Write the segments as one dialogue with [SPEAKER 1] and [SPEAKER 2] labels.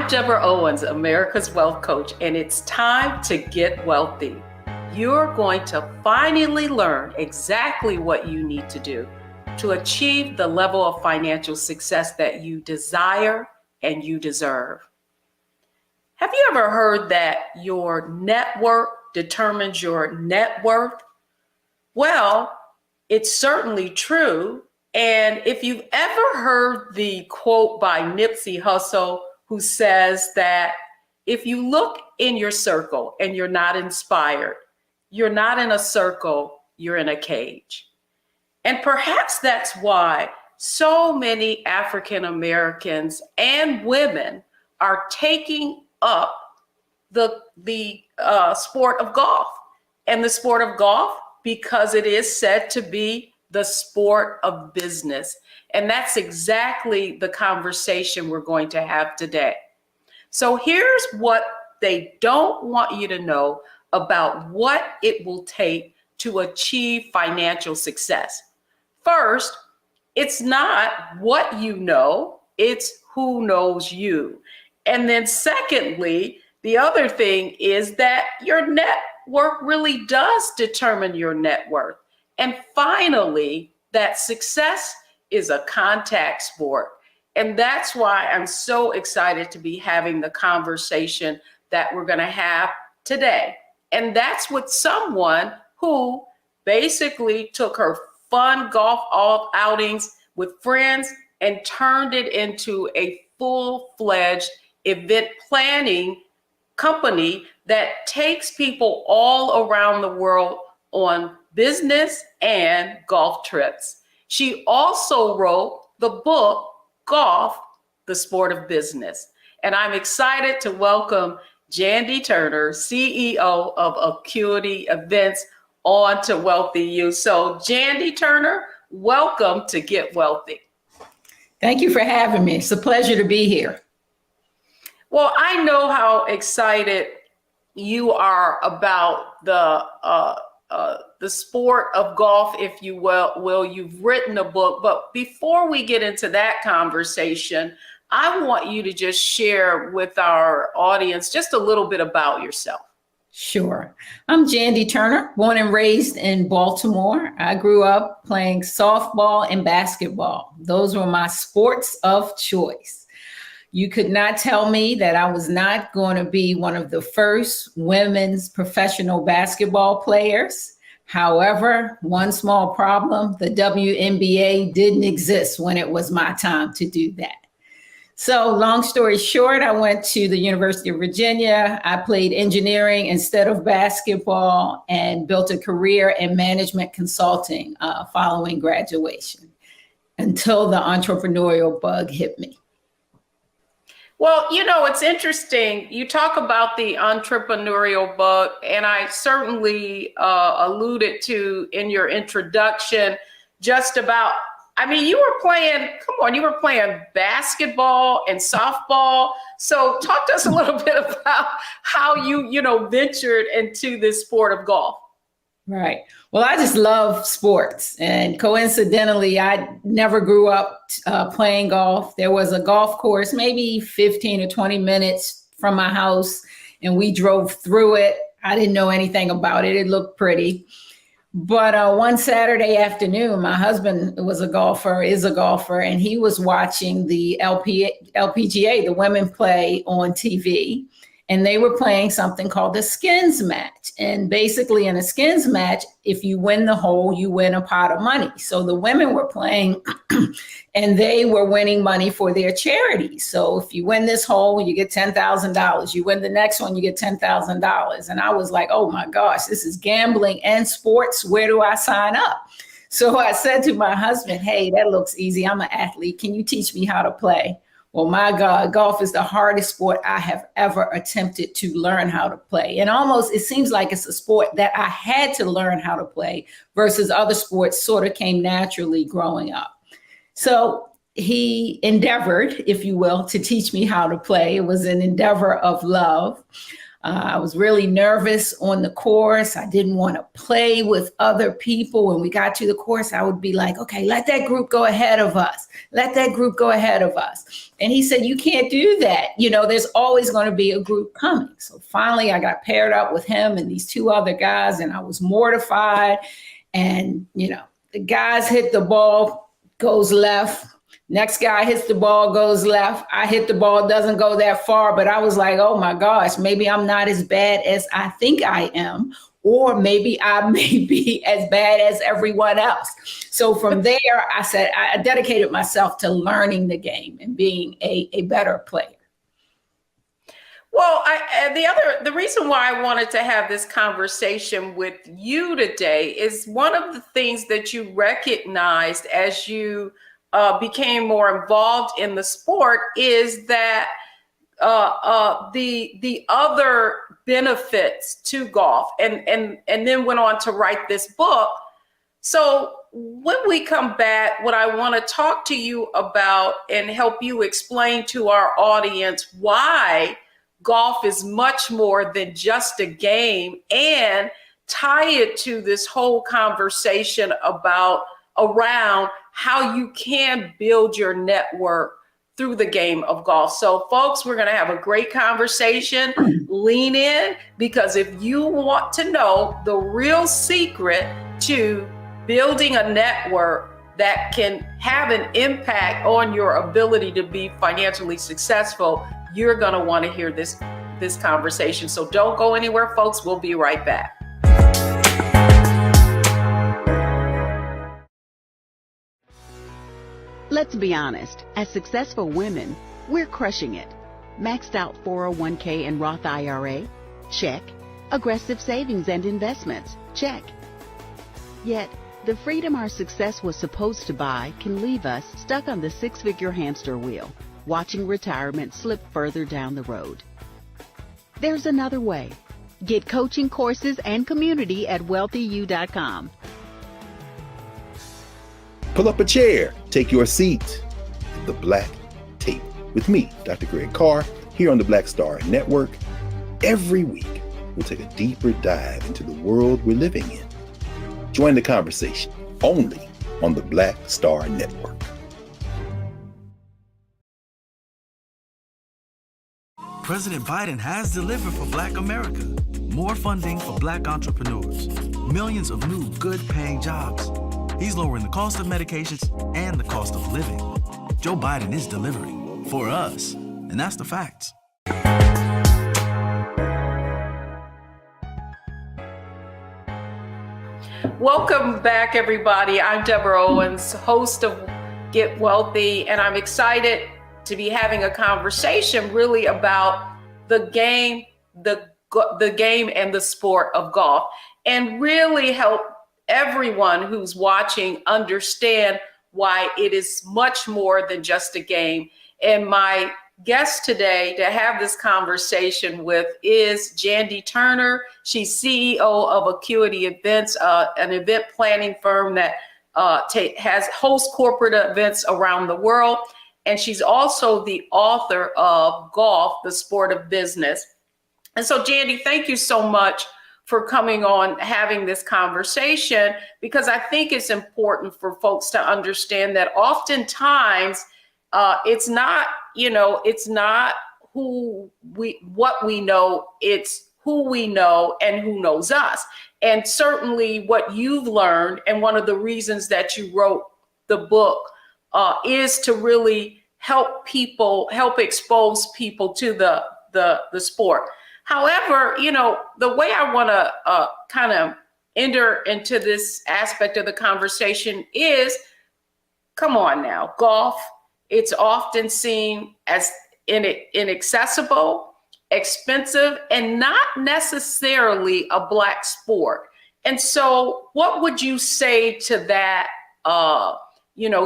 [SPEAKER 1] I'm Deborah Owens, America's Wealth Coach, and it's time to get wealthy. You're going to finally learn exactly what you need to do to achieve the level of financial success that you desire and you deserve. Have you ever heard that your network determines your net worth? Well, it's certainly true. And if you've ever heard the quote by Nipsey Hussle, who says that if you look in your circle and you're not inspired, you're not in a circle, you're in a cage. And perhaps that's why so many African Americans and women are taking up the sport of golf. And the sport of golf, because it is said to be the sport of business. And that's exactly the conversation we're going to have today. So here's what they don't want you to know about what it will take to achieve financial success. First, it's not what you know, it's who knows you. And then secondly, the other thing is that your network really does determine your net worth. And finally, that success is a contact sport. And that's why I'm so excited to be having the conversation that we're going to have today. And that's with someone who basically took her fun golf outings with friends and turned it into a full-fledged event planning company that takes people all around the world on business and golf trips. She also wrote the book, Golf, the Sport of Business. And I'm excited to welcome Jandy Turner, CEO of Acuity Events, on to Wealthy You. So Jandy Turner, welcome to Get Wealthy.
[SPEAKER 2] Thank you for having me. It's a pleasure to be here.
[SPEAKER 1] Well, I know how excited you are about the sport of golf, if you will. You've written a book, but before we get into that conversation, I want you to just share with our audience just a little bit about yourself.
[SPEAKER 2] Sure. I'm Jandy Turner, born and raised in Baltimore. I grew up playing softball and basketball. Those were my sports of choice. You could not tell me that I was not going to be one of the first women's professional basketball players. However, one small problem, the WNBA didn't exist when it was my time to do that. So long story short, I went to the University of Virginia. I played engineering instead of basketball and built a career in management consulting following graduation until the entrepreneurial bug hit me.
[SPEAKER 1] Well, you know, it's interesting. You talk about the entrepreneurial bug, and I certainly alluded to in your introduction just about, you were playing basketball and softball. So talk to us a little bit about how you ventured into this sport of golf.
[SPEAKER 2] Right. Well, I just love sports. And coincidentally, I never grew up playing golf. There was a golf course, maybe 15 or 20 minutes from my house, and we drove through it. I didn't know anything about it. It looked pretty. But one Saturday afternoon, my husband is a golfer, and he was watching the LPGA, the women play on TV. And they were playing something called a skins match. And basically in a skins match, if you win the hole, you win a pot of money. So the women were playing and they were winning money for their charities. So if you win this hole, you get $10,000. You win the next one, you get $10,000. And I was like, oh my gosh, this is gambling and sports. Where do I sign up? So I said to my husband, hey, that looks easy. I'm an athlete. Can you teach me how to play? Well, my God, golf is the hardest sport I have ever attempted to learn how to play. And almost it seems like it's a sport that I had to learn how to play versus other sports sort of came naturally growing up. So he endeavored, if you will, to teach me how to play. It was an endeavor of love. I was really nervous on the course. I didn't want to play with other people. When we got to the course, I would be like, okay, let that group go ahead of us. Let that group go ahead of us. And he said, you can't do that. There's always going to be a group coming. So finally, I got paired up with him and these two other guys, and I was mortified. And, the guys hit the ball, goes left. Next guy hits the ball, goes left. I hit the ball, doesn't go that far, but I was like, oh my gosh, maybe I'm not as bad as I think I am, or maybe I may be as bad as everyone else. So from there, I said, I dedicated myself to learning the game and being a better player.
[SPEAKER 1] Well, the reason why I wanted to have this conversation with you today is one of the things that you recognized as you became more involved in the sport is that the other benefits to golf, and then went on to write this book. So when we come back, what I want to talk to you about and help you explain to our audience why golf is much more than just a game, and tie it to this whole conversation around how you can build your network through the game of golf. So folks, we're going to have a great conversation. Lean in, because if you want to know the real secret to building a network that can have an impact on your ability to be financially successful, you're going to want to hear this conversation. So don't go anywhere, folks. We'll be right back.
[SPEAKER 3] Let's be honest, as successful women, we're crushing it. Maxed out 401k and Roth IRA? Check. Aggressive savings and investments? Check. Yet, the freedom our success was supposed to buy can leave us stuck on the six-figure hamster wheel, watching retirement slip further down the road. There's another way. Get coaching courses and community at wealthyu.com.
[SPEAKER 4] Pull up a chair, take your seat at the Black Table with me, Dr. Greg Carr, here on the Black Star Network. Every week, we'll take a deeper dive into the world we're living in. Join the conversation only on the Black Star Network.
[SPEAKER 5] President Biden has delivered for Black America. More funding for Black entrepreneurs. Millions of new good-paying jobs. He's lowering the cost of medications and the cost of living. Joe Biden is delivering for us, and that's the facts.
[SPEAKER 1] Welcome back, everybody. I'm Deborah Owens, host of Get Wealthy, and I'm excited to be having a conversation really about the game, the game and the sport of golf, and really help everyone who's watching understand why it is much more than just a game. And my guest today to have this conversation with is Jandy Turner. She's CEO of Acuity Events, an event planning firm that hosts corporate events around the world. And she's also the author of Golf, the Sport of Business. And so, Jandy, thank you so much for coming on, having this conversation, because I think it's important for folks to understand that oftentimes it's not what we know, it's who we know and who knows us. And certainly what you've learned, and one of the reasons that you wrote the book is to really help expose people to the sport. However, the way I want to kind of enter into this aspect of the conversation is, come on now, golf, it's often seen as inaccessible, expensive, and not necessarily a Black sport. And so what would you say to that,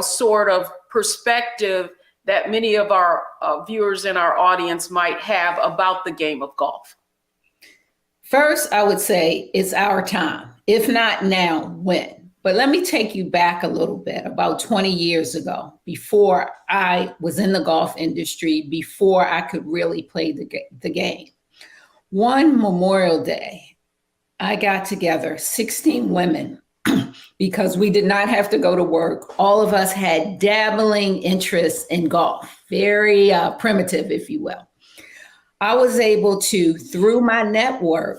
[SPEAKER 1] sort of perspective that many of our viewers in our audience might have about the game of golf?
[SPEAKER 2] First, I would say it's our time. If not now, when? But let me take you back a little bit, about 20 years ago, before I was in the golf industry, before I could really play the game. One Memorial Day, I got together 16 women because we did not have to go to work. All of us had dabbling interests in golf, very primitive, if you will. I was able to, through my network,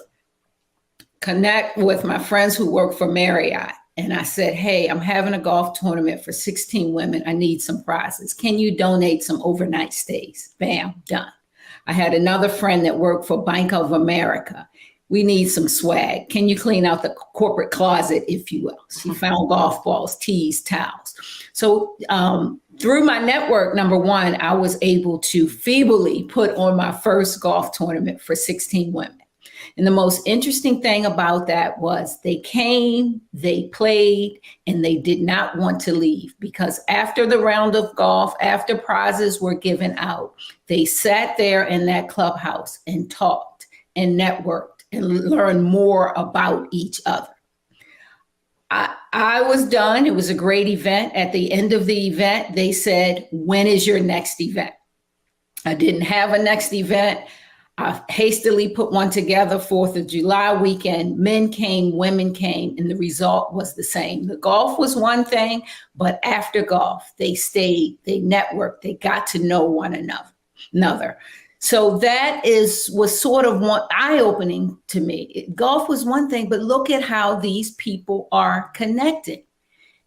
[SPEAKER 2] connect with my friends who work for Marriott. And I said, hey, I'm having a golf tournament for 16 women. I need some prizes. Can you donate some overnight stays? Bam, done. I had another friend that worked for Bank of America. We need some swag. Can you clean out the corporate closet, if you will? She found golf balls, tees, towels. So through my network, number one, I was able to feebly put on my first golf tournament for 16 women. And the most interesting thing about that was they came, they played, and they did not want to leave, because after the round of golf, after prizes were given out, they sat there in that clubhouse and talked and networked and learned more about each other. I was done. It was a great event. At the end of the event, they said, when is your next event? I didn't have a next event. I hastily put one together, 4th of July weekend. Men came, women came, and the result was the same. The golf was one thing, but after golf, they stayed, they networked, they got to know one another. So that was sort of one eye-opening to me. Golf was one thing, but look at how these people are connecting.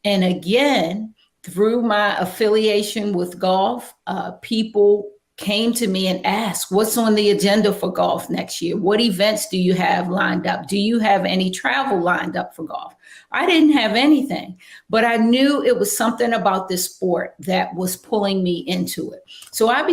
[SPEAKER 2] And again, through my affiliation with golf, people came to me and asked, what's on the agenda for golf next year? What events do you have lined up? Do you have any travel lined up for golf? I didn't have anything, but I knew it was something about this sport that was pulling me into it. So I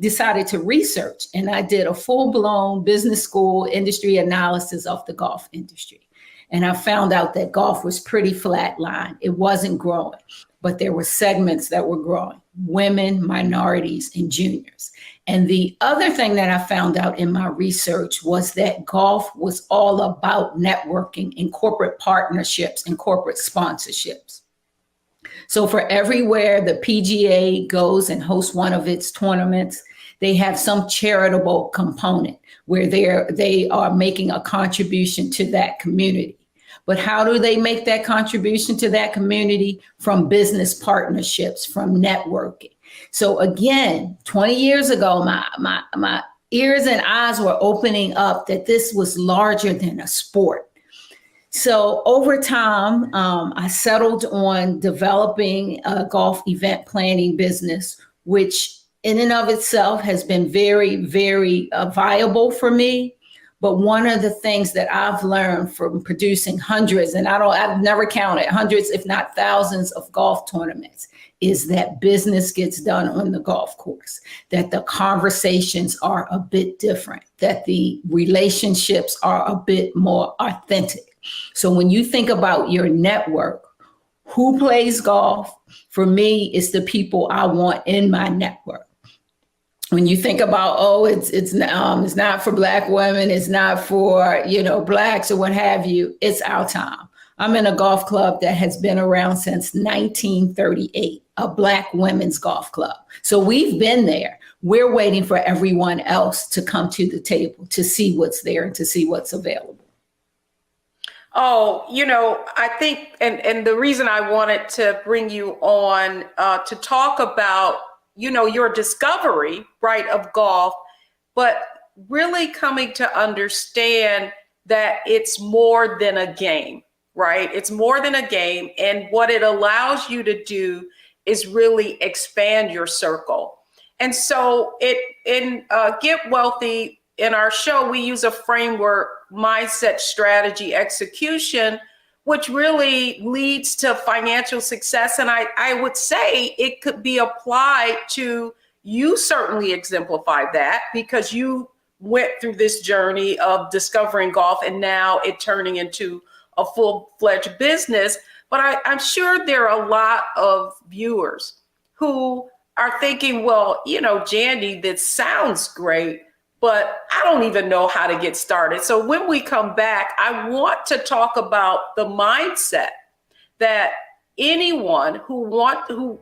[SPEAKER 2] decided to research, and I did a full-blown business school industry analysis of the golf industry. And I found out that golf was pretty flatline. It wasn't growing, but there were segments that were growing: women, minorities, and juniors. And the other thing that I found out in my research was that golf was all about networking and corporate partnerships and corporate sponsorships. So for everywhere the PGA goes and hosts one of its tournaments, they have some charitable component where they are making a contribution to that community. But how do they make that contribution to that community? From business partnerships, from networking. So again, 20 years ago, my ears and eyes were opening up that this was larger than a sport. So over time, I settled on developing a golf event planning business, which in and of itself has been very, very viable for me. But one of the things that I've learned from producing hundreds, and I've never counted, hundreds, if not thousands of golf tournaments, is that business gets done on the golf course, that the conversations are a bit different, that the relationships are a bit more authentic. So when you think about your network, who plays golf? For me, it's the people I want in my network. When you think about, it's not for Black women, it's not for, Blacks or what have you, it's our time. I'm in a golf club that has been around since 1938, a Black women's golf club. So we've been there. We're waiting for everyone else to come to the table to see what's there and to see what's available.
[SPEAKER 1] Oh, I think, and the reason I wanted to bring you on to talk about your discovery, right, of golf, but really coming to understand that it's more than a game, right? It's more than a game. And what it allows you to do is really expand your circle. And so in Get Wealthy, in our show, we use a framework: mindset, strategy, execution, which really leads to financial success. And I would say it could be applied to, you certainly exemplify that, because you went through this journey of discovering golf and now it turning into a full-fledged business. But I'm sure there are a lot of viewers who are thinking, well, Jandy, that sounds great, but I don't even know how to get started. So when we come back, I want to talk about the mindset that anyone who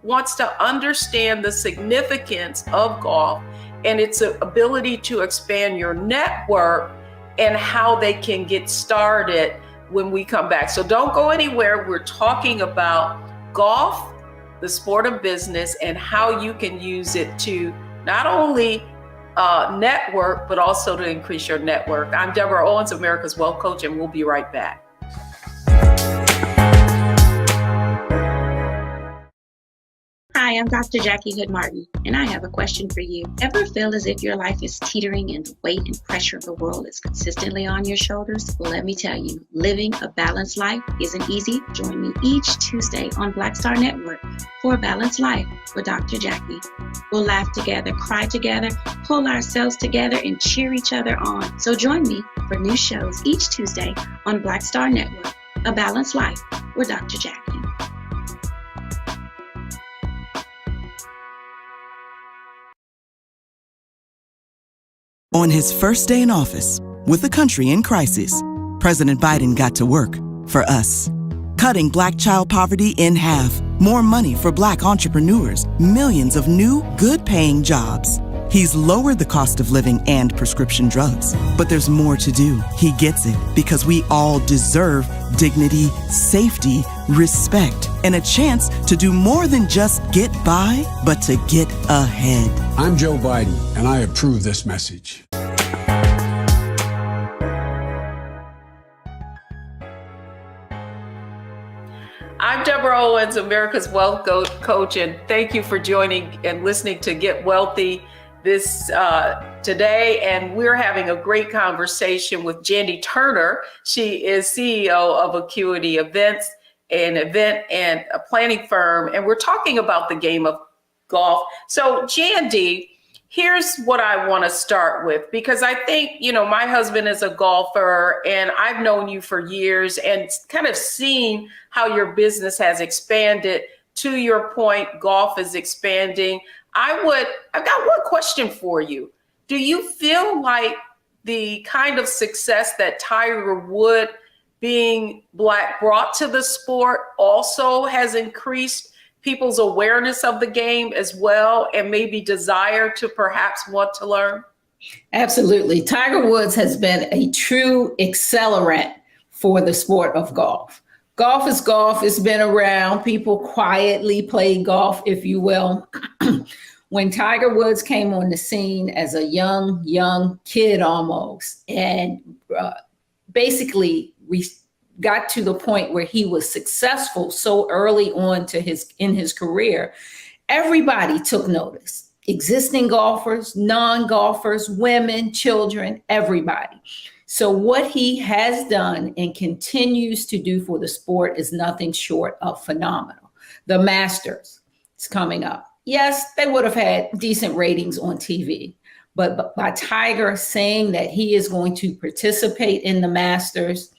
[SPEAKER 1] wants to understand the significance of golf and its ability to expand your network and how they can get started when we come back. So don't go anywhere. We're talking about golf, the sport of business, and how you can use it to not only network, but also to increase your network. I'm Deborah Owens, America's Wealth Coach, and we'll be right back.
[SPEAKER 6] Hi, I'm Dr. Jackie Hood Martin, and I have a question for you. Ever feel as if your life is teetering and the weight and pressure of the world is consistently on your shoulders? Well, let me tell you, living a balanced life isn't easy. Join me each Tuesday on Black Star Network for A Balanced Life with Dr. Jackie. We'll laugh together, cry together, pull ourselves together, and cheer each other on. So join me for new shows each Tuesday on Black Star Network, A Balanced Life with Dr. Jackie.
[SPEAKER 7] On his first day in office, with the country in crisis, President Biden got to work for us. Cutting Black child poverty in half, more money for Black entrepreneurs, millions of new, good-paying jobs. He's lowered the cost of living and prescription drugs. But there's more to do. He gets it because we all deserve dignity, safety, respect, and a chance to do more than just get by, but to get ahead.
[SPEAKER 8] I'm Joe Biden, and I approve this message.
[SPEAKER 1] I'm Deborah Owens, America's Wealth Coach, and thank you for joining and listening to Get Wealthy this today. And we're having a great conversation with Jandy Turner. She is CEO of Acuity Events, an event and a planning firm, and we're talking about the game of golf. So Jandy, here's what I want to start with, because I think, my husband is a golfer and I've known you for years and kind of seen how your business has expanded. To your point, golf is expanding. I've got one question for you. Do you feel like the kind of success that Tiger Woods being Black brought to the sport also has increased people's awareness of the game as well, and maybe desire to perhaps want to learn?
[SPEAKER 2] Absolutely. Tiger Woods has been a true accelerant for the sport of golf. Golf is golf. It's been around. People quietly play golf, if you will. When Tiger Woods came on the scene as a young kid almost, and basically we got to the point where he was successful so early on in his career, everybody took notice. Existing golfers, non-golfers, women, children, everybody. So what he has done and continues to do for the sport is nothing short of phenomenal. The Masters is coming up. Yes, they would have had decent ratings on TV, but by Tiger saying that he is going to participate in the Masters,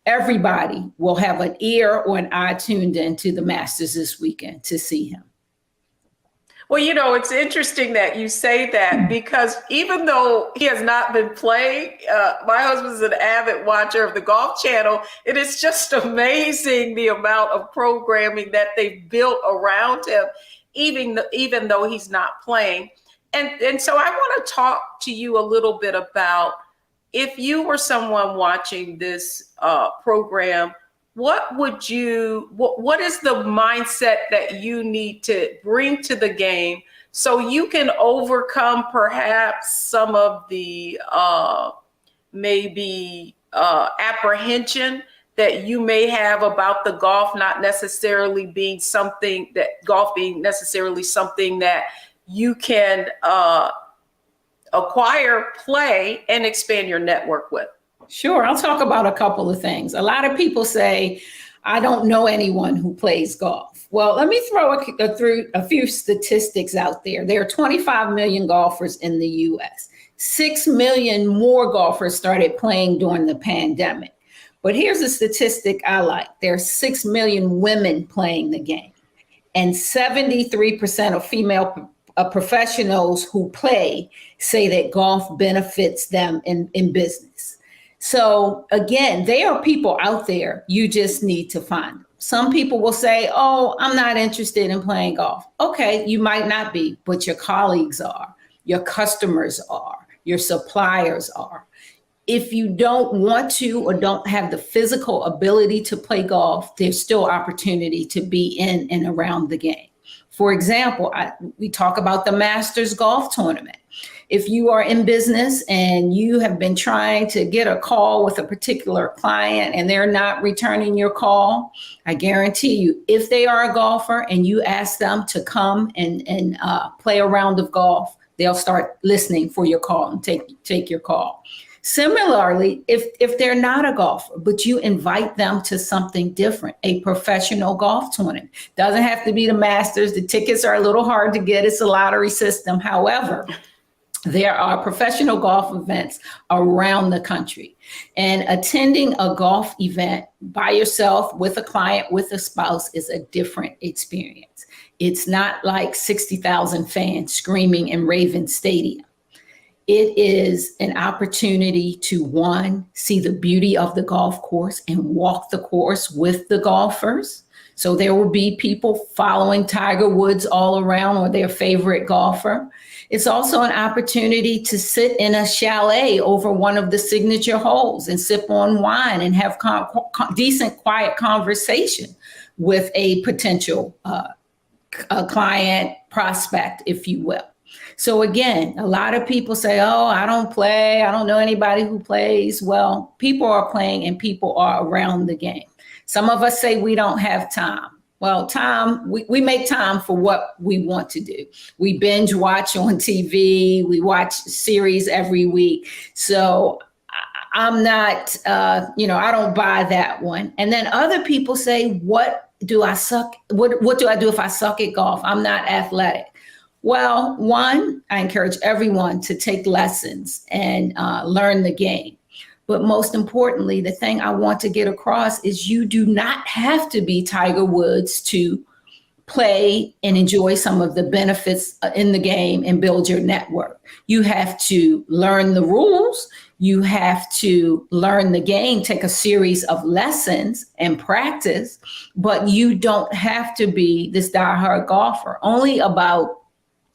[SPEAKER 2] everybody will have an ear or an eye tuned into the Masters this weekend to see him.
[SPEAKER 1] Well, it's interesting that you say that, because even though he has not been playing, my husband's an avid watcher of the Golf Channel. It is just amazing the amount of programming that they've built around him, even though he's not playing. And so I want to talk to you a little bit about, if you were someone watching this program, what is the mindset that you need to bring to the game so you can overcome perhaps some of the apprehension that you may have about the golf not necessarily being something that you can acquire, play, and expand your network with?
[SPEAKER 2] Sure. I'll talk about a couple of things. A lot of people say, I don't know anyone who plays golf. Well, let me throw a few statistics out there. There are 25 million golfers in the US. 6 million more golfers started playing during the pandemic. But here's a statistic I like. There are 6 million women playing the game, and 73% of female professionals who play say that golf benefits them in business. So again, there are people out there. You just need to find them. Some people will say, oh, I'm not interested in playing golf. Okay, you might not be, but your colleagues are, your customers are, your suppliers are. if you don't want to or don't have the physical ability to play golf, there's still opportunity to be in and around the game. For example, we talk about the Masters Golf Tournament. If you are in business and you have been trying to get a call with a particular client and they're not returning your call, I guarantee you, if they are a golfer and you ask them to come and play a round of golf, they'll start listening for your call and take your call. Similarly, if they're not a golfer, but you invite them to something different, a professional golf tournament, doesn't have to be the Masters. The tickets are a little hard to get. It's a lottery system. However, there are professional golf events around the country, and attending a golf event by yourself with a client, with a spouse, is a different experience. It's not like 60,000 fans screaming in Raven Stadium. It is an opportunity to, one, see the beauty of the golf course and walk the course with the golfers. So there will be people following Tiger Woods all around or their favorite golfer. It's also an opportunity to sit in a chalet over one of the signature holes and sip on wine and have decent, quiet conversation with a potential client, prospect, if you will. So again, a lot of people say, oh, I don't play. I don't know anybody who plays. Well, people are playing and people are around the game. Some of us say we don't have time. Well, we make time for what we want to do. We binge watch on TV. We watch series every week. So I'm not, I don't buy that one. And then other people say, what do I suck? What do I do if I suck at golf? I'm not athletic. Well, one, I encourage everyone to take lessons and learn the game. But most importantly, the thing I want to get across is you do not have to be Tiger Woods to play and enjoy some of the benefits in the game and build your network. You have to learn the rules. You have to learn the game, take a series of lessons and practice, but you don't have to be this diehard golfer. Only about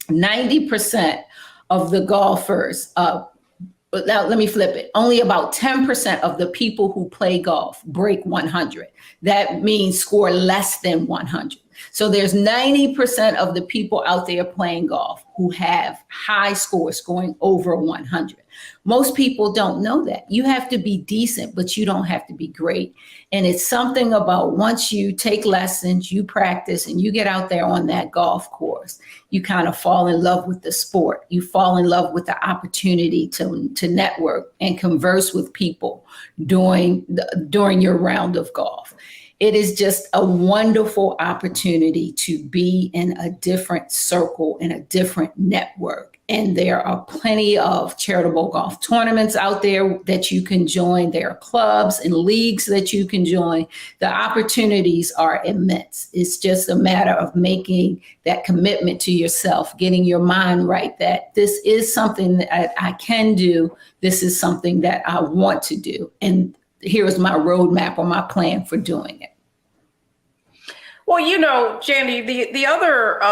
[SPEAKER 2] 90% of the golfers, now let me flip it. Only about 10% of the people who play golf break 100. That means score less than 100. So there's 90% of the people out there playing golf who have high scores, scoring over 100. Most people don't know that. You have to be decent, but you don't have to be great. And it's something about once you take lessons, you practice, and you get out there on that golf course, you kind of fall in love with the sport. You fall in love with the opportunity to network and converse with people during your round of golf. It is just a wonderful opportunity to be in a different circle, in a different network. And there are plenty of charitable golf tournaments out there that you can join. There are clubs and leagues that you can join. The opportunities are immense. It's just a matter of making that commitment to yourself, getting your mind right that this is something that I can do. This is something that I want to do. And here's my roadmap or my plan for doing it.
[SPEAKER 1] Well, Jandy, the other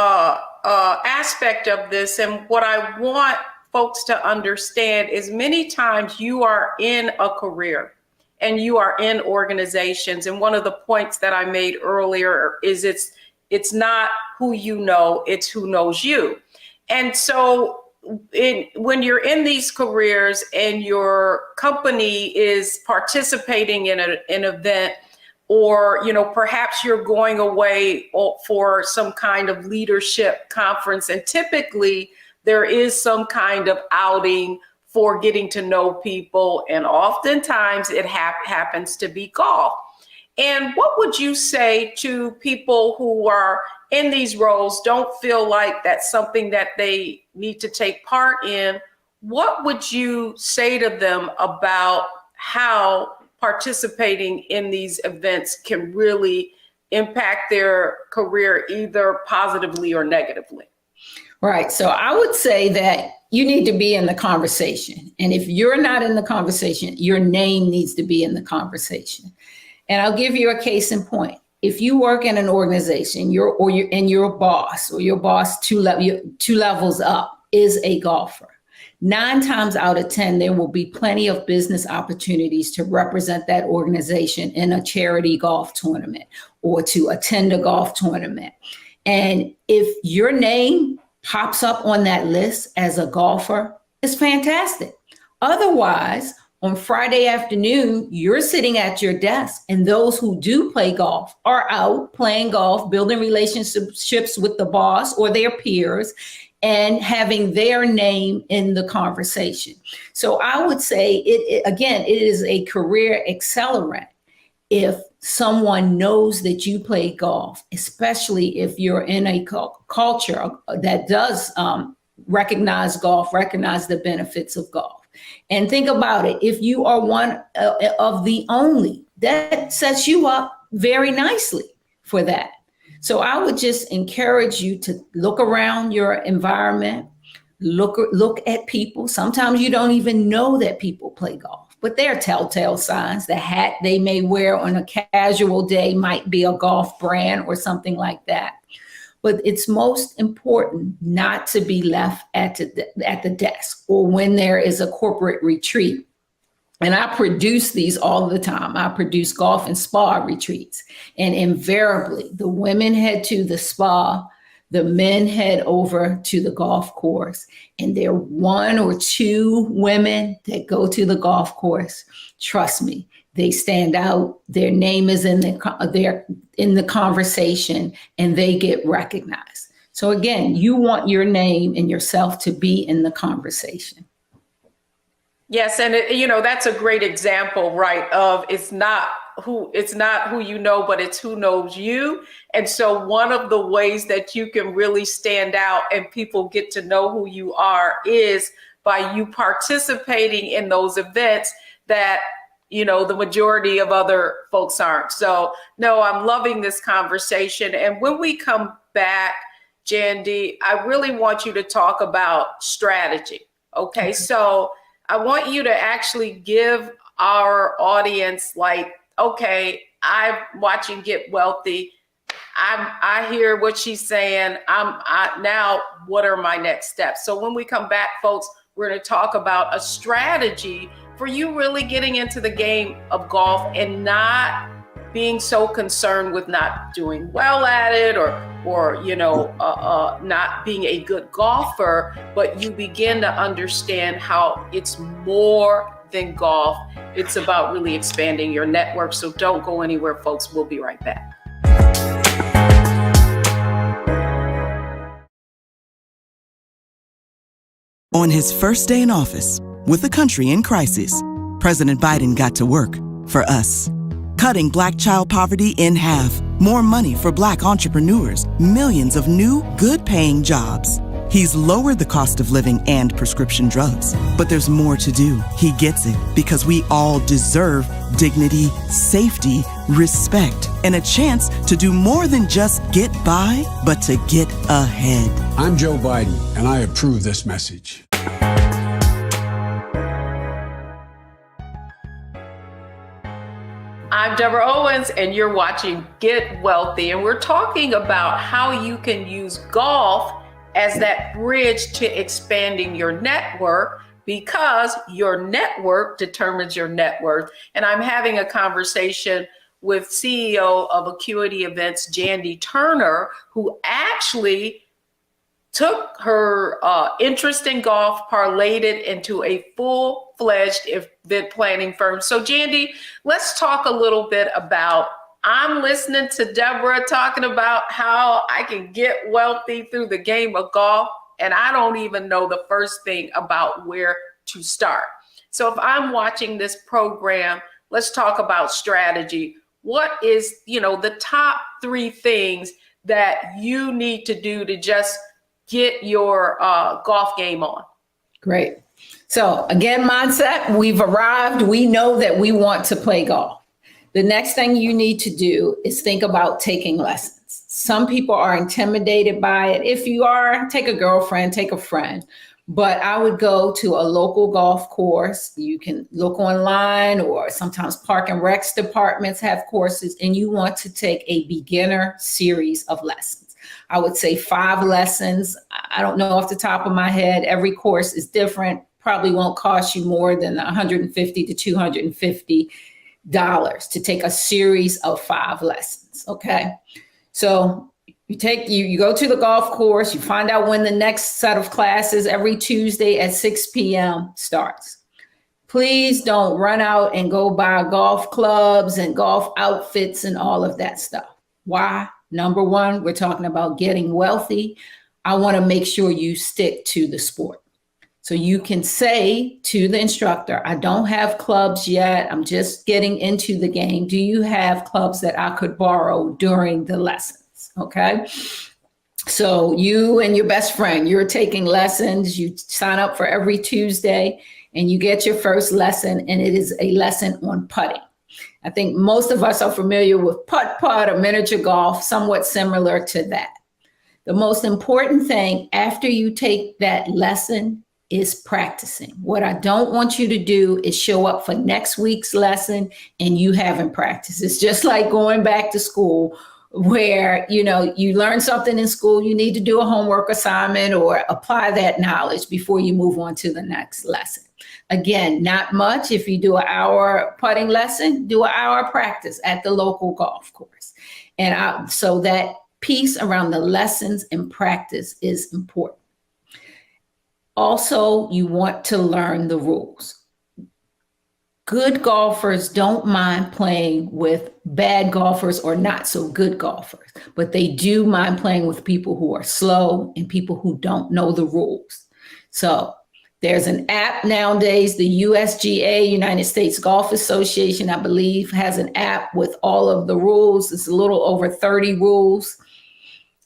[SPEAKER 1] aspect of this, and what I want folks to understand, is many times you are in a career and you are in organizations. And one of the points that I made earlier is it's not who you know, it's who knows you. And so when you're in these careers and your company is participating in an event, or perhaps you're going away for some kind of leadership conference, and typically there is some kind of outing for getting to know people, and oftentimes it happens to be golf. And what would you say to people who are in these roles, don't feel like that's something that they need to take part in? What would you say to them about how participating in these events can really impact their career either positively or negatively?
[SPEAKER 2] Right. So I would say that you need to be in the conversation. And if you're not in the conversation, your name needs to be in the conversation. And I'll give you a case in point. If you work in an organization, your boss two levels up is a golfer. 9 times out of 10, there will be plenty of business opportunities to represent that organization in a charity golf tournament or to attend a golf tournament. And if your name pops up on that list as a golfer, it's fantastic. Otherwise, on Friday afternoon, you're sitting at your desk, and those who do play golf are out playing golf, building relationships with the boss or their peers, and having their name in the conversation. So I would say it is a career accelerant if someone knows that you play golf, especially if you're in a culture that does recognize golf, recognize the benefits of golf. And think about it, if you are one of the only, that sets you up very nicely for that. So I would just encourage you to look around your environment, look at people. Sometimes you don't even know that people play golf, but there are telltale signs. The hat they may wear on a casual day might be a golf brand or something like that. But it's most important not to be left at the desk or when there is a corporate retreat. And I produce these all the time. I produce golf and spa retreats. And invariably, the women head to the spa, the men head over to the golf course. And there are 1 or 2 women that go to the golf course. Trust me, they stand out. Their name is in the conversation, and they get recognized. So again, you want your name and yourself to be in the conversation.
[SPEAKER 1] Yes, and that's a great example, right? Of it's not who you know, but it's who knows you. And so one of the ways that you can really stand out and people get to know who you are is by you participating in those events that the majority of other folks aren't. So no, I'm loving this conversation. And when we come back, Jandy, I really want you to talk about strategy. Okay. So I want you to actually give our audience okay, I'm watching Get Wealthy. I hear what she's saying. Now what are my next steps? So when we come back, folks, we're going to talk about a strategy for you really getting into the game of golf and not being so concerned with not doing well at it or not being a good golfer, but you begin to understand how it's more than golf. It's about really expanding your network. So don't go anywhere, folks. We'll be right back.
[SPEAKER 7] On his first day in office, with the country in crisis, President Biden got to work for us. Cutting Black child poverty in half, more money for Black entrepreneurs, millions of new, good-paying jobs. He's lowered the cost of living and prescription drugs. But there's more to do. He gets it, because we all deserve dignity, safety, respect, and a chance to do more than just get by, but to get ahead.
[SPEAKER 8] I'm Joe Biden, and I approve this message.
[SPEAKER 1] I'm Deborah Owens, and you're watching Get Wealthy. And we're talking about how you can use golf as that bridge to expanding your network, because your network determines your net worth. And I'm having a conversation with CEO of Acuity Events, Jandy Turner, who actually took her interest in golf, parlayed it into a full-fledged event planning firm. So Jandy, let's talk a little bit about, I'm listening to Deborah talking about how I can get wealthy through the game of golf, and I don't even know the first thing about where to start. So if I'm watching this program, let's talk about strategy. What is, the top 3 things that you need to do to just get your golf game on?
[SPEAKER 2] Great. So again, mindset, we've arrived. We know that we want to play golf. The next thing you need to do is think about taking lessons. Some people are intimidated by it. If you are, take a girlfriend, take a friend. But I would go to a local golf course. You can look online, or sometimes park and recs departments have courses, and you want to take a beginner series of lessons. I would say 5 lessons. I don't know off the top of my head. Every course is different. probably won't cost you more than $150 to $250 to take a series of 5 lessons. Okay. So you go to the golf course, you find out when the next set of classes every Tuesday at 6 p.m. starts. Please don't run out and go buy golf clubs and golf outfits and all of that stuff. Why? Number one, we're talking about getting wealthy. I want to make sure you stick to the sport. So you can say to the instructor, I don't have clubs yet. I'm just getting into the game. Do you have clubs that I could borrow during the lessons? Okay. So you and your best friend, you're taking lessons. You sign up for every Tuesday and you get your first lesson, and it is a lesson on putting. I think most of us are familiar with putt-putt or miniature golf, somewhat similar to that. The most important thing after you take that lesson is practicing. What I don't want you to do is show up for next week's lesson and you haven't practiced. It's just like going back to school where, you learn something in school, you need to do a homework assignment or apply that knowledge before you move on to the next lesson. Again, not much. If you do an hour putting lesson, do an hour practice at the local golf course. And so that piece around the lessons and practice is important. Also, you want to learn the rules. Good golfers don't mind playing with bad golfers or not so good golfers, but they do mind playing with people who are slow and people who don't know the rules. So there's an app nowadays, the USGA, United States Golf Association, I believe, has an app with all of the rules. It's a little over 30 rules.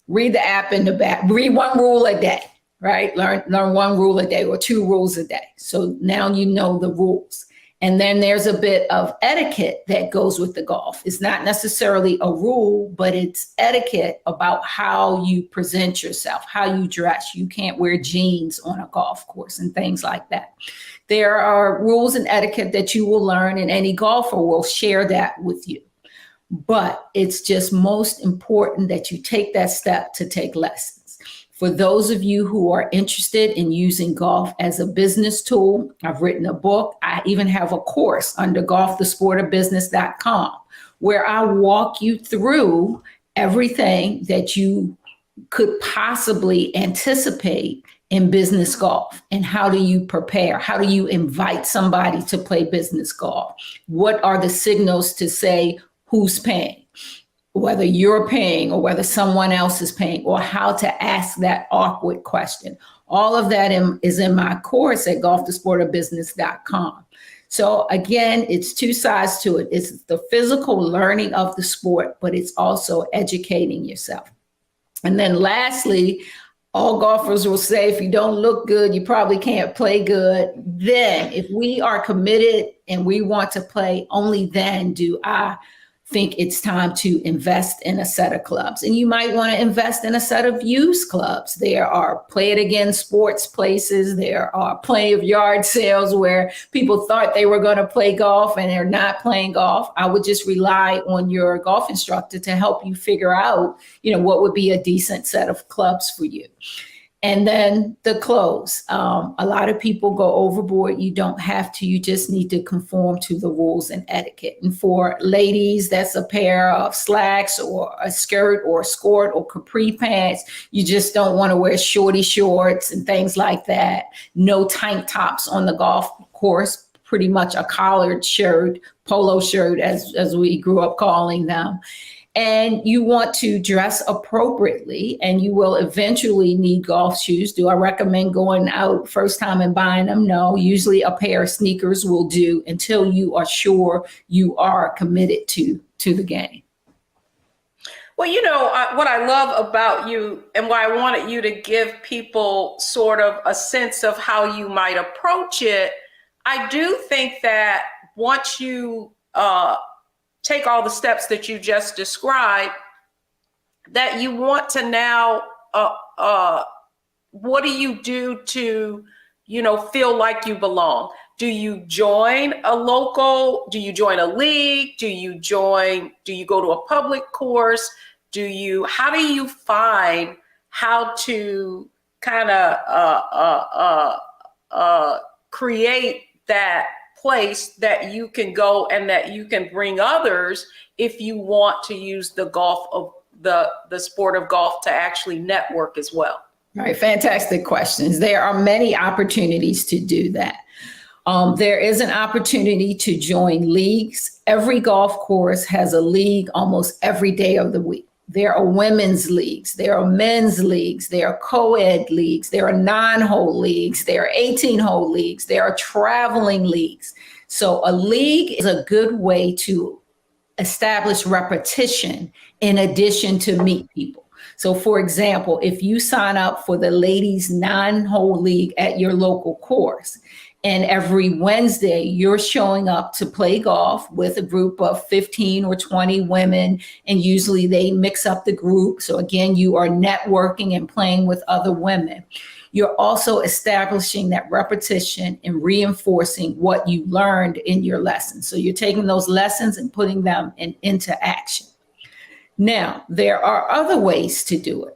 [SPEAKER 2] Read the app in the back. Read one rule a day, right? Learn one rule a day or 2 rules a day. So now you know the rules. And then there's a bit of etiquette that goes with the golf. It's not necessarily a rule, but it's etiquette about how you present yourself, how you dress. You can't wear jeans on a golf course and things like that. There are rules and etiquette that you will learn, and any golfer will share that with you. But it's just most important that you take that step to take lessons. For those of you who are interested in using golf as a business tool, I've written a book. I even have a course under golfthesportofbusiness.com where I walk you through everything that you could possibly anticipate in business golf. And how do you prepare? How do you invite somebody to play business golf? What are the signals to say who's paying? Whether you're paying or whether someone else is paying, or how to ask that awkward question. All of that is in my course at golfthesportofbusiness.com. So again, it's 2 sides to it. It's the physical learning of the sport, but it's also educating yourself. And then lastly, all golfers will say, if you don't look good, you probably can't play good. Then if we are committed and we want to play, only then do I think it's time to invest in a set of clubs. And you might want to invest in a set of used clubs. There are play it again sports places. There are plenty of yard sales where people thought they were going to play golf and they're not playing golf. I would just rely on your golf instructor to help you figure out, what would be a decent set of clubs for you. And then the clothes. A lot of people go overboard. You don't have to. You just need to conform to the rules and etiquette. And for ladies, that's a pair of slacks or a skirt or a skirt or capri pants. You just don't want to wear shorty shorts and things like that. No tank tops on the golf course. Pretty much a collared shirt, polo shirt, as we grew up calling them. And you want to dress appropriately, and you will eventually need golf shoes. Do I recommend going out first time and buying them? No, usually a pair of sneakers will do until you are sure you are committed to the game.
[SPEAKER 1] Well, what I love about you and why I wanted you to give people sort of a sense of how you might approach it, I do think that once you take all the steps that you just described, that you want to now, what do you do to, feel like you belong? Do you join a local? Do you join a league? Do you go to a public course? How do you find how to kind of create that place that you can go and that you can bring others if you want to use the golf of the sport of golf to actually network as well?
[SPEAKER 2] All right, fantastic questions. There are many opportunities to do that. There is an opportunity to join leagues. Every golf course has a league almost every day of the week. There are women's leagues, there are men's leagues, there are co-ed leagues, there are 9-hole leagues, there are 18-hole leagues, there are traveling leagues. So a league is a good way to establish repetition in addition to meet people. So for example, if you sign up for the ladies 9-hole league at your local course, and every Wednesday you're showing up to play golf with a group of 15 or 20 women, and usually they mix up the group. So again, you are networking and playing with other women. You're also establishing that repetition and reinforcing what you learned in your lessons. So you're taking those lessons and putting them into action. Now, there are other ways to do it.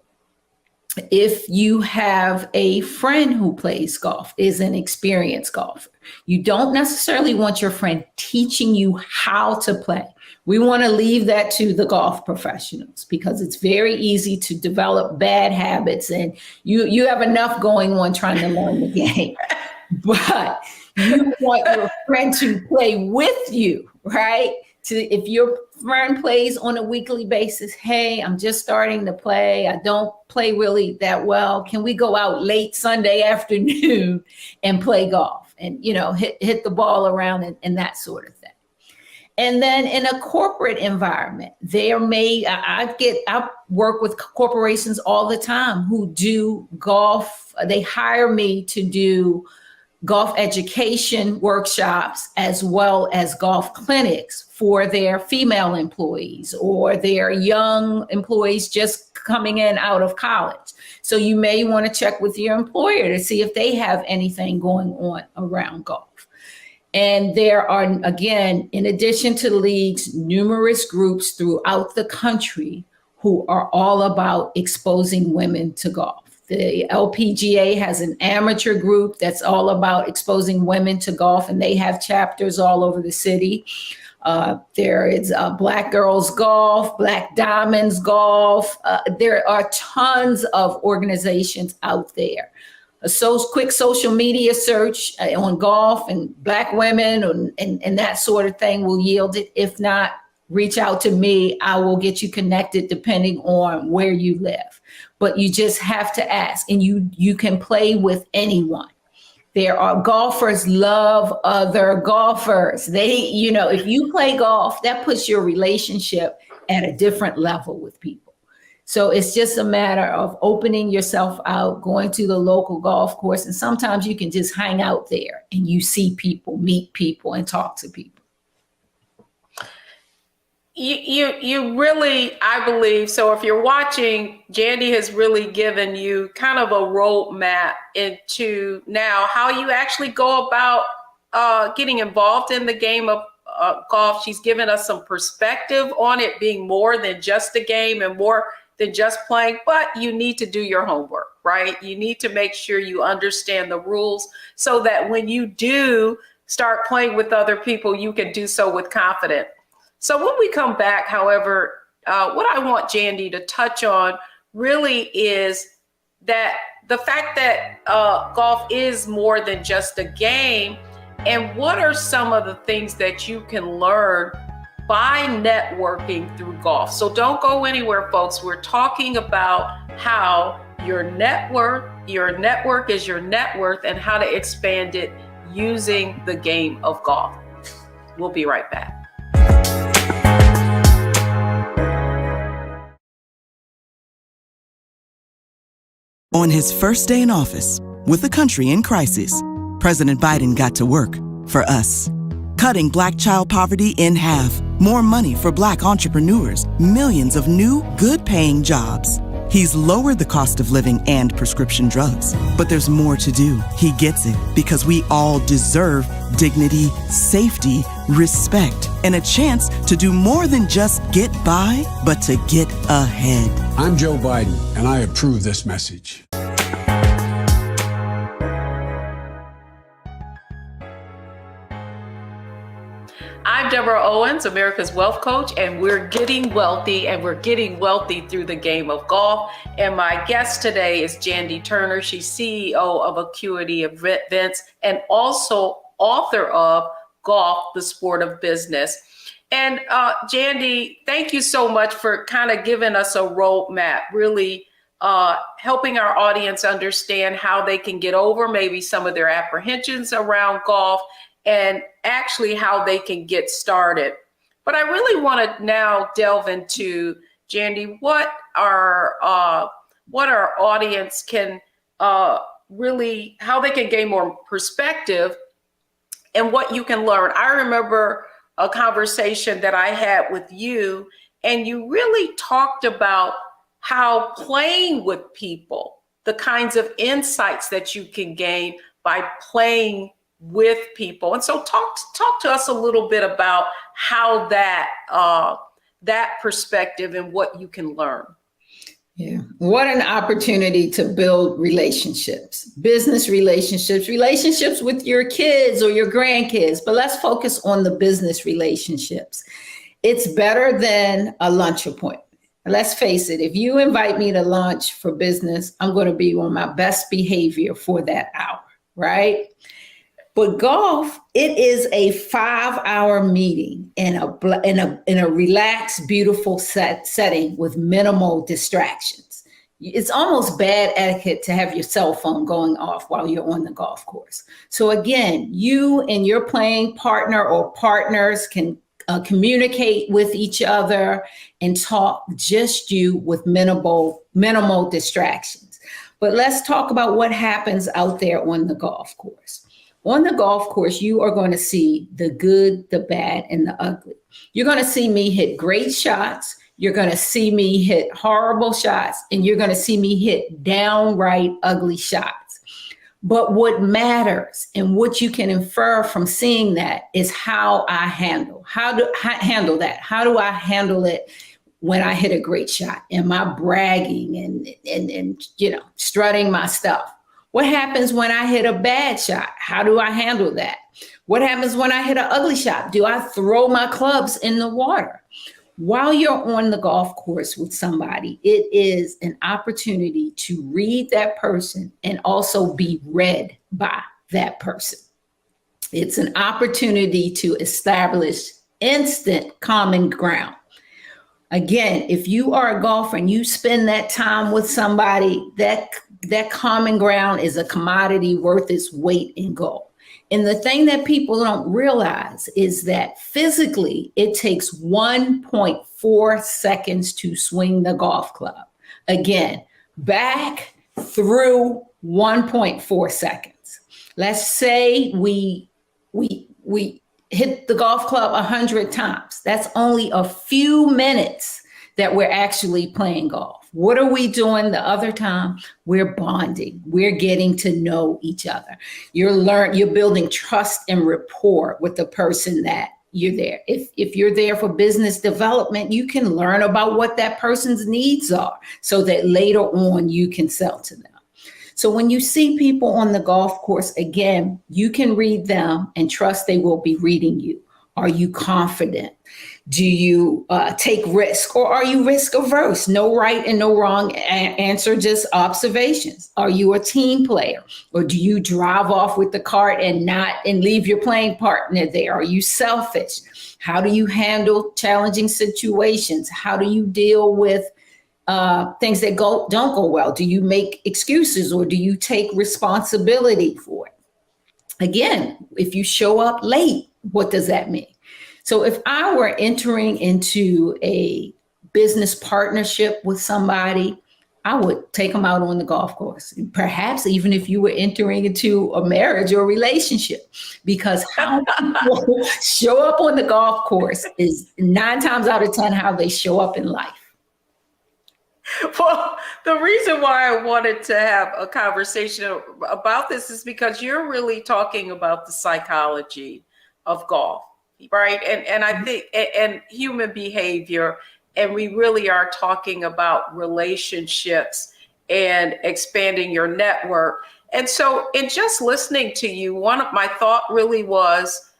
[SPEAKER 2] If you have a friend who plays golf, is an experienced golfer, you don't necessarily want your friend teaching you how to play. We want to leave that to the golf professionals because it's very easy to develop bad habits, and you have enough going on trying to learn the game. But you want your friend to play with you, right? If your friend plays on a weekly basis, hey, I'm just starting to play. I don't play really that well. Can we go out late Sunday afternoon and play golf and, hit the ball around and that sort of thing. And then in a corporate environment, I work with corporations all the time who do golf. They hire me to do golf education workshops as well as golf clinics for their female employees or their young employees just coming in out of college. So you may want to check with your employer to see if they have anything going on around golf. And there are, again, in addition to leagues, numerous groups throughout the country who are all about exposing women to golf. The LPGA has an amateur group that's all about exposing women to golf, and they have chapters all over the city. There is Black Girls Golf, Black Diamonds Golf. There are tons of organizations out there. A quick social media search on golf and Black women and that sort of thing will yield it. If not, reach out to me. I will get you connected depending on where you live. But you just have to ask, and you can play with anyone. There are golfers love other golfers. If you play golf, that puts your relationship at a different level with people. So it's just a matter of opening yourself out, going to the local golf course, and sometimes you can just hang out there and you see people, meet people, and talk to people.
[SPEAKER 1] You really, I believe, so if you're watching, Jandy has really given you kind of a roadmap into now how you actually go about getting involved in the game of golf. She's given us some perspective on it being more than just a game and more than just playing, but you need to do your homework, right? You need to make sure you understand the rules so that when you do start playing with other people, you can do so with confidence. So when we come back, however, what I want Jandy to touch on really is that the fact that golf is more than just a game, and what are some of the things that you can learn by networking through golf. So don't go anywhere, folks. We're talking about how your network is your net worth and how to expand it using the game of golf. We'll be right back.
[SPEAKER 7] On his first day in office, with the country in crisis, President Biden got to work for us. Cutting Black child poverty in half, more money for Black entrepreneurs, millions of new, good-paying jobs. He's lowered the cost of living and prescription drugs. But there's more to do. He gets it, because we all deserve dignity, safety, respect, and a chance to do more than just get by, but to get ahead.
[SPEAKER 8] I'm Joe Biden, and I approve this message.
[SPEAKER 1] I'm Deborah Owens, America's Wealth Coach, and we're getting wealthy, and we're getting wealthy through the game of golf. And my guest today is Jandy Turner. She's CEO of Acuity Events and also author of Golf, the Sport of Business. And Jandy, thank you so much for kind of giving us a roadmap, really helping our audience understand how they can get over maybe some of their apprehensions around golf and actually how they can get started. But I really want to now delve into, Jandy, what our audience can really, how they can gain more perspective and what you can learn. I remember a conversation that I had with you, and you really talked about how playing with people, the kinds of insights that you can gain by playing with people. And so talk to us a little bit about how that perspective and what you can learn.
[SPEAKER 2] Yeah. What an opportunity to build relationships, business relationships with your kids or your grandkids. But let's focus on the business relationships. It's better than a lunch appointment. Let's face it, if you invite me to lunch for business, I'm going to be on my best behavior for that hour, right? But golf, it is a 5-hour meeting in a relaxed, beautiful setting with minimal distractions. It's almost bad etiquette to have your cell phone going off while you're on the golf course. So again, you and your playing partner or partners can communicate with each other and talk just you with minimal distractions. But let's talk about what happens out there on the golf course. On the golf course, you are going to see the good, the bad, and the ugly. You're going to see me hit great shots. You're going to see me hit horrible shots, and you're going to see me hit downright ugly shots. But what matters and what you can infer from seeing that is how I handle. How do I handle that? How do I handle it when I hit a great shot? Am I bragging and strutting my stuff? What happens when I hit a bad shot? How do I handle that? What happens when I hit an ugly shot? Do I throw my clubs in the water? While you're on the golf course with somebody, it is an opportunity to read that person and also be read by that person. It's an opportunity to establish instant common ground. Again, if you are a golfer and you spend that time with somebody, that common ground is a commodity worth its weight in gold. And the thing that people don't realize is that physically, it takes 1.4 seconds to swing the golf club. Again, back through 1.4 seconds. Let's say we hit the golf club 100 times. That's only a few minutes that we're actually playing golf. What are we doing the other time? We're bonding. We're getting to know each other. You're building trust and rapport with the person that you're there. If you're there for business development, you can learn about what that person's needs are so that later on you can sell to them. So when you see people on the golf course, again, you can read them and trust they will be reading you. Are you confident? Do you take risk, or are you risk averse? No right and no wrong answer, just observations. Are you a team player, or do you drive off with the cart and leave your playing partner there? Are you selfish? How do you handle challenging situations? How do you deal with things that don't go well? Do you make excuses, or do you take responsibility for it? Again, if you show up late, what does that mean? So if I were entering into a business partnership with somebody, I would take them out on the golf course. Perhaps even if you were entering into a marriage or relationship, because how people show up on the golf course is 9 times out of 10 how they show up in life.
[SPEAKER 1] Well, the reason why I wanted to have a conversation about this is because you're really talking about the psychology of golf, right? And I think, and human behavior, and we really are talking about relationships and expanding your network. And so in just listening to you, one of my thought really was,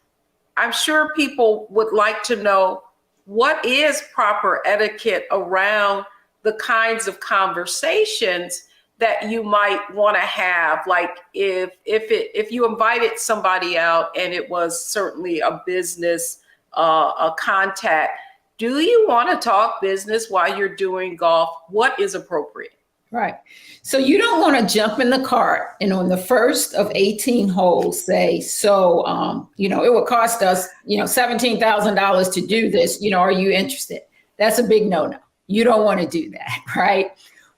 [SPEAKER 1] I'm sure people would like to know, what is proper etiquette around the kinds of conversations that you might want to have? Like if you invited somebody out and it was certainly a business a contact, do you want to talk business while you're doing golf? What is appropriate?
[SPEAKER 2] Right. So you don't want to jump in the cart and on the first of 18 holes say, it would cost us, $17,000 to do this. Are you interested? That's a big no-no. You don't want to do that, right?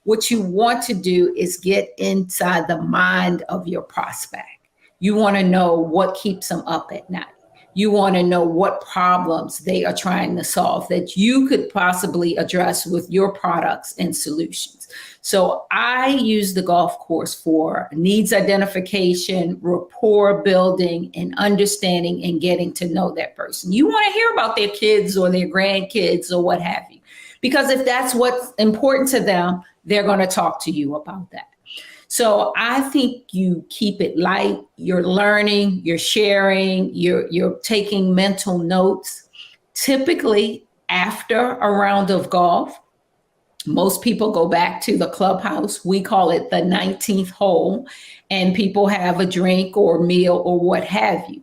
[SPEAKER 2] What you want to do is get inside the mind of your prospect. You want to know what keeps them up at night. You want to know what problems they are trying to solve that you could possibly address with your products and solutions. So I use the golf course for needs identification, rapport building, and understanding and getting to know that person. You want to hear about their kids or their grandkids or what have you, because if that's what's important to them, they're going to talk to you about that. So I think you keep it light. You're learning, you're sharing, you're taking mental notes. Typically, after a round of golf, most people go back to the clubhouse. We call it the 19th hole, and people have a drink or meal or what have you.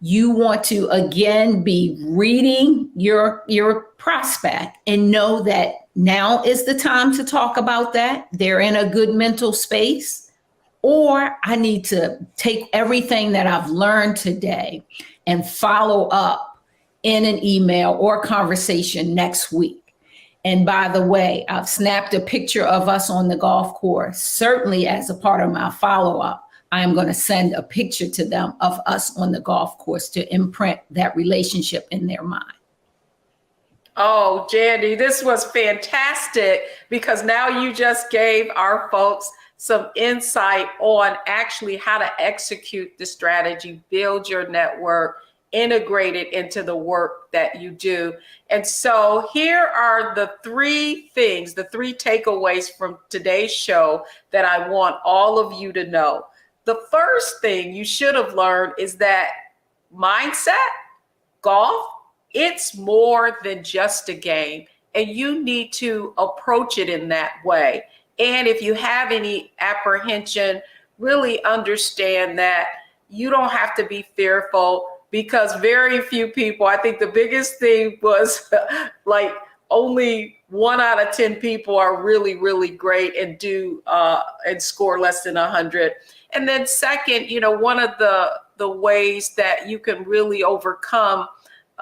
[SPEAKER 2] You want to, again, be reading your prospect and know that now is the time to talk about that. They're in a good mental space. Or I need to take everything that I've learned today and follow up in an email or conversation next week. And by the way, I've snapped a picture of us on the golf course. Certainly as a part of my follow-up, I am going to send a picture to them of us on the golf course to imprint that relationship in their mind.
[SPEAKER 1] Oh, Jandy, this was fantastic, because now you just gave our folks some insight on actually how to execute the strategy, build your network, integrate it into the work that you do. And so here are the three things, the three takeaways from today's show that I want all of you to know. The first thing you should have learned is that mindset, golf, it's more than just a game, and you need to approach it in that way. And if you have any apprehension, really understand that you don't have to be fearful, because very few people, I think the biggest thing was like only 1 out of 10 people are really, really great and do and score less than 100. And then second, one of the ways that you can really overcome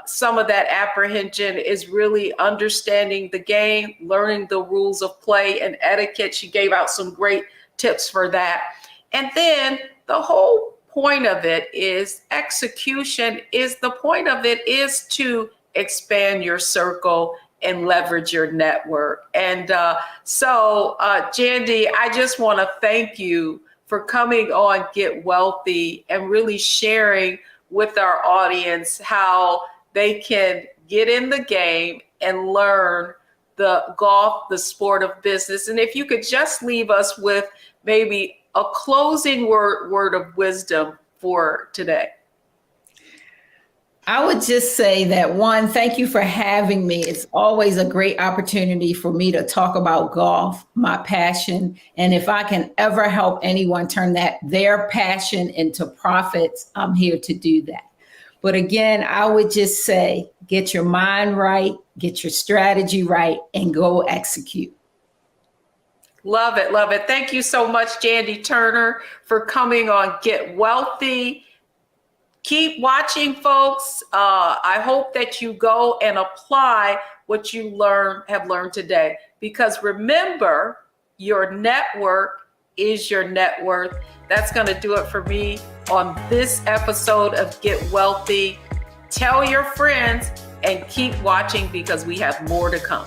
[SPEAKER 1] some of that apprehension is really understanding the game, learning the rules of play and etiquette. She gave out some great tips for that. And then the whole point of it is execution is to expand your circle and leverage your network. And so Jandy, I just want to thank you for coming on Get Wealthy and really sharing with our audience how they can get in the game and learn the golf, the sport of business. And if you could just leave us with maybe a closing word of wisdom for today.
[SPEAKER 2] I would just say that, one, thank you for having me. It's always a great opportunity for me to talk about golf, my passion. And if I can ever help anyone turn their passion into profits, I'm here to do that. But again, I would just say, get your mind right, get your strategy right, and go execute.
[SPEAKER 1] Love it. Love it. Thank you so much, Jandy Turner, for coming on Get Wealthy. Keep watching, folks. I hope that you go and apply what you have learned today, because remember, your network is your net worth. That's going to do it for me on this episode of Get Wealthy. Tell your friends and keep watching, because we have more to come.